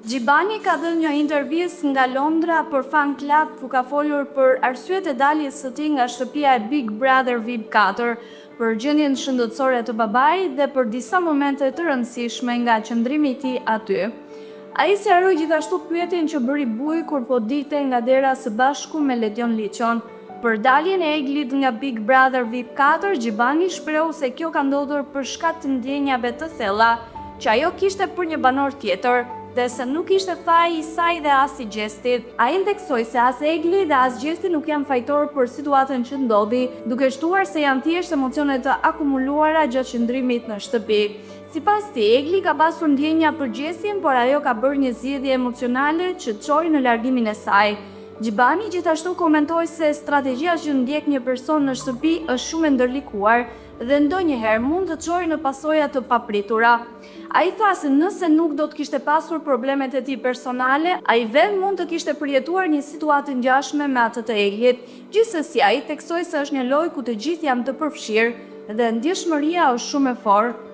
Gjibani ka dhënë një intervistë nga Londra për Fan Club ku ka folur për arsyet e daljes së tij nga shtëpia e Big Brother VIP 4, për gjendjen shëndetësore të babait dhe për disa momente të rëndësishme nga qëndrimi i tij aty. Ai sqaroi gjithashtu pyetjen që bëri buj kur po dilte nga dera së bashku me Ledion Liçon. Për daljen e Eglit nga Big Brother VIP 4, Gjibani shprehu se kjo ka ndodhur për shkak të ndjenjave të thella që ajo kishte për një banor tjetër, dhe se nuk ishte faji i saj dhe as i Gjestit. Ai theksoi se as Egli dhe as Gjesti nuk janë fajtor për situatën që ndodhi, duke shtuar se janë thjesht emocione të akumuluara gjatë qëndrimit në shtëpi. Sipas tij, Egli ka pasur ndjenja për Gjestin, por ajo ka bërë një zgjedhje emocionale që çoi në largimin e saj. Gjibani gjithashtu komentoi se strategjia që ndjek një person në shtëpi është shumë e ndërlikuar dhe ndonjëherë mund të çojë në pasoja të papritura. Ai tha se nëse nuk do të kishte pasur problemet e tij personale, ai vetë mund të kishte përjetuar një situatë ngjashme me atë të Eglit. Gjithsesi, ai theksoi se është një lojë ku të gjithë janë të përfshirë dhe ndjeshmëria është shumë e fortë.